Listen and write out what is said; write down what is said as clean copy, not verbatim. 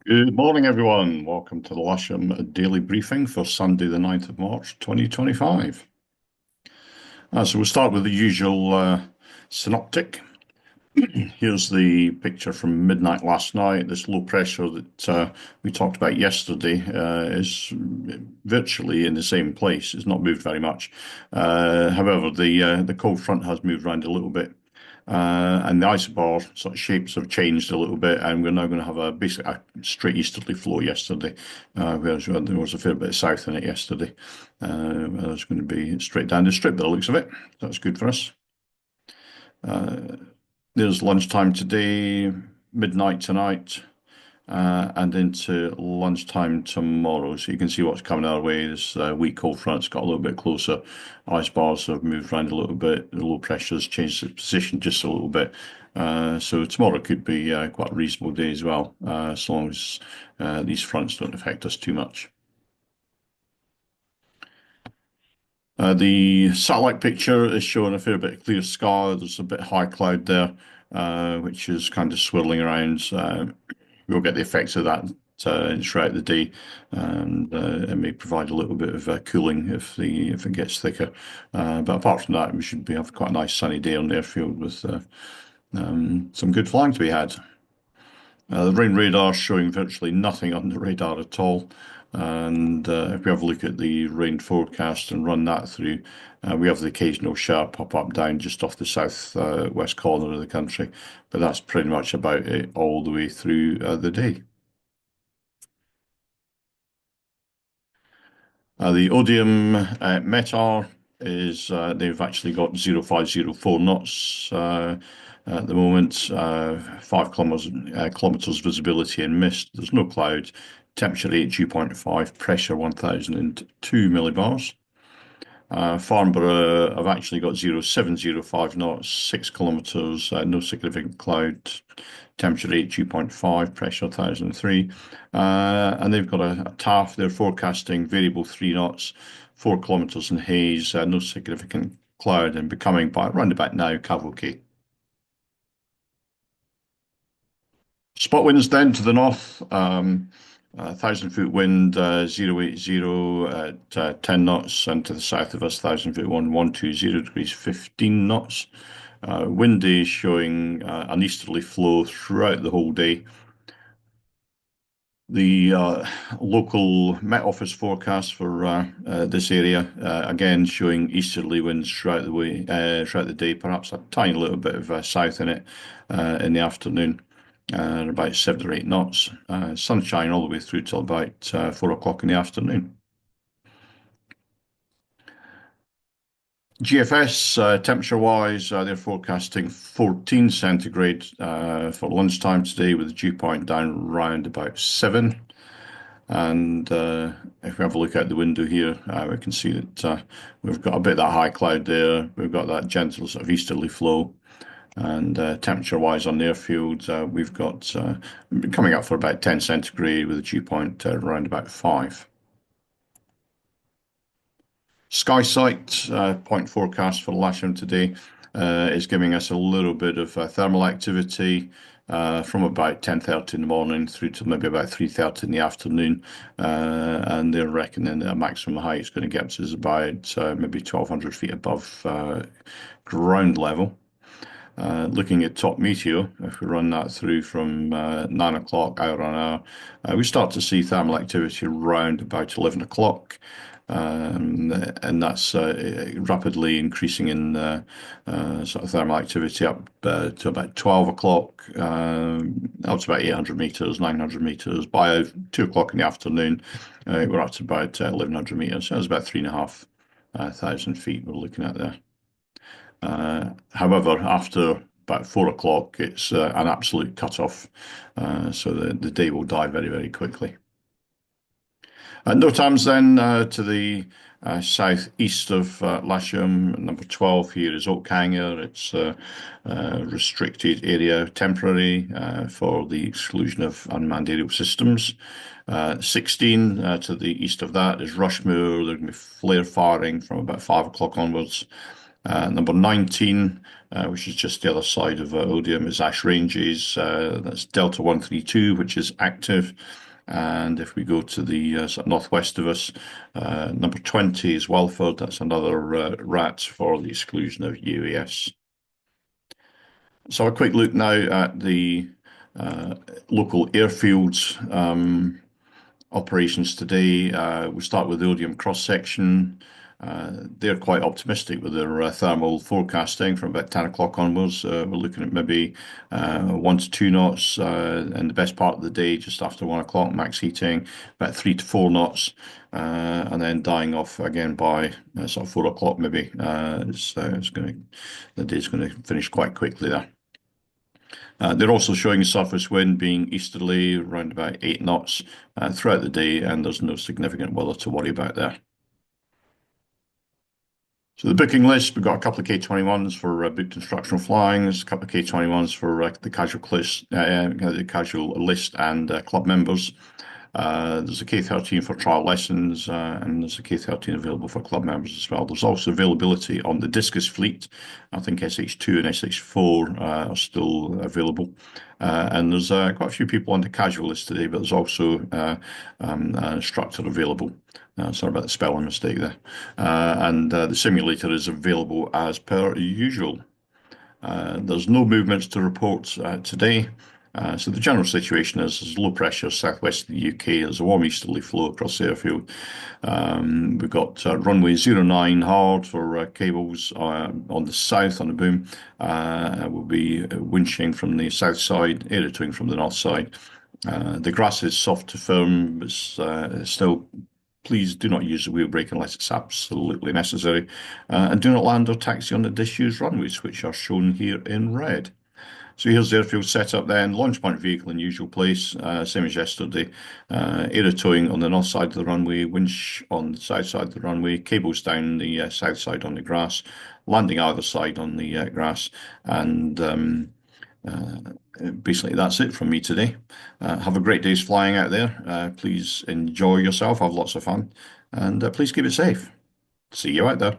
Good morning, everyone. Welcome to the Lasham Daily Briefing for Sunday, the 9th of March, 2025. So we'll start with the usual synoptic. Here's the picture from midnight last night. This low pressure that we talked about yesterday is virtually in the same place. It's not moved very much. However, the cold front has moved around a little bit. And the isobar sort of shapes have changed a little bit, and we're now going to have basically a straight easterly flow yesterday, whereas there was a fair bit of south in it yesterday. There's going to be straight down the strip by the looks of it. That's good for us. Uh, there's lunchtime today, midnight tonight, and into lunchtime tomorrow. So you can see what's coming our way. This weak cold front's got a little bit closer. Ice bars have moved around a little bit. The low pressure's changed its position just a little bit. So tomorrow could be quite a reasonable day as well, as long as these fronts don't affect us too much. The satellite picture is showing a fair bit of clear sky. There's a bit of high cloud there, which is kind of swirling around. We'll get the effects of that throughout the day, and it may provide a little bit of cooling if it gets thicker. But apart from that, we should have quite a nice sunny day on the airfield with some good flying to be had. The rain radar showing virtually nothing on the radar at all. And if we have a look at the rain forecast and run that through, we have the occasional shower pop up down just off the south west corner of the country. But that's pretty much about it all the way through the day. The Odium METAR is they've actually got 0504 knots at the moment, 5 kilometers visibility and mist. There's no cloud. Temperature 8, dew point 5, pressure 1002 millibars. Farnborough have actually got 0705 knots, 6 kilometers, no significant cloud, temperature 8, dew point 5, pressure 1003. And they've got a TAF, they're forecasting variable 3 knots, 4 kilometers in haze, no significant cloud, and becoming by around about now cavalcade. Spot winds then to the north, 1,000 foot wind, 080 at 10 knots, and to the south of us, 1,000 foot 120 degrees, 15 knots. Windy showing an easterly flow throughout the whole day. The local Met Office forecast for this area again showing easterly winds throughout throughout the day, perhaps a tiny little bit of south in it in the afternoon, about 7 or 8 knots. Sunshine all the way through till about 4 o'clock in the afternoon. GFS, temperature-wise, they're forecasting 14 centigrade for lunchtime today with the dew point down around about 7. And if we have a look out the window here, we can see that we've got a bit of that high cloud there. We've got that gentle sort of easterly flow. And temperature-wise on the airfield, we've got coming up for about 10 centigrade with a dew point around about 5. SkySight point forecast for Lasham today is giving us a little bit of thermal activity from about 10:30 in the morning through to maybe about 3:30 in the afternoon. And they're reckoning that a maximum height is going to get us about maybe 1,200 feet above ground level. Looking at top meteor, if we run that through from 9 o'clock hour on hour, we start to see thermal activity around about 11 o'clock. And that's rapidly increasing in sort of thermal activity up to about 12 o'clock, up to about 800 meters, 900 meters. By 2 o'clock in the afternoon, we're up to about 1,100 meters. So it's about 3,500 feet we're looking at there. However, after about 4 o'clock, it's an absolute cut-off, so the day will die very, very quickly. NOTAMs then to the southeast of Lasham. Number 12 here is Oakhanger. It's a restricted area, temporary, for the exclusion of unmanned aerial systems. 16 to the east of that is Rushmore. There's going to be flare firing from about 5 o'clock onwards. Number 19, which is just the other side of Odium, is Ash Ranges. That's Delta 132, which is active. And if we go to the sort of northwest of us, number 20 is Welford. That's another rat for the exclusion of UAS. So a quick look now at the uh, local airfields. Operations today. We start with the Odium cross-section. They're quite optimistic with their thermal forecasting from about 10 o'clock onwards. We're looking at maybe 1 to 2 knots in the best part of the day, just after 1 o'clock, max heating, about 3 to 4 knots, and then dying off again by sort of 4 o'clock maybe. The day's going to finish quite quickly there. They're also showing surface wind being easterly around about 8 knots throughout the day, and there's no significant weather to worry about there. So the booking list, we've got a couple of K21s for booked instructional flying. There's a couple of K21s for the casual list and club members. There's a K13 for trial lessons, and there's a K13 available for club members as well. There's also availability on the Discus fleet. I think SH2 and SH4 are still available. And there's quite a few people on the casual list today, but there's also an instructor available. Sorry about the spelling mistake there. And the simulator is available as per usual. There's no movements to report today. So the general situation is there's low pressure southwest of the UK. There's a warm easterly flow across the airfield. We've got runway 09 hard for cables on the south on the boom. We'll be winching from the south side, aerotoing from the north side. The grass is soft to firm, but still. Please do not use the wheel brake unless it's absolutely necessary. And do not land or taxi on the disused runways, which are shown here in red. So here's the airfield setup then. Launch point vehicle in usual place, same as yesterday. Aerotowing on the north side of the runway, winch on the south side of the runway, cables down the south side on the grass, landing either side on the grass, and basically that's it from me today. Have a great day's flying out there. Please enjoy yourself, have lots of fun, and please keep it safe. See you out there.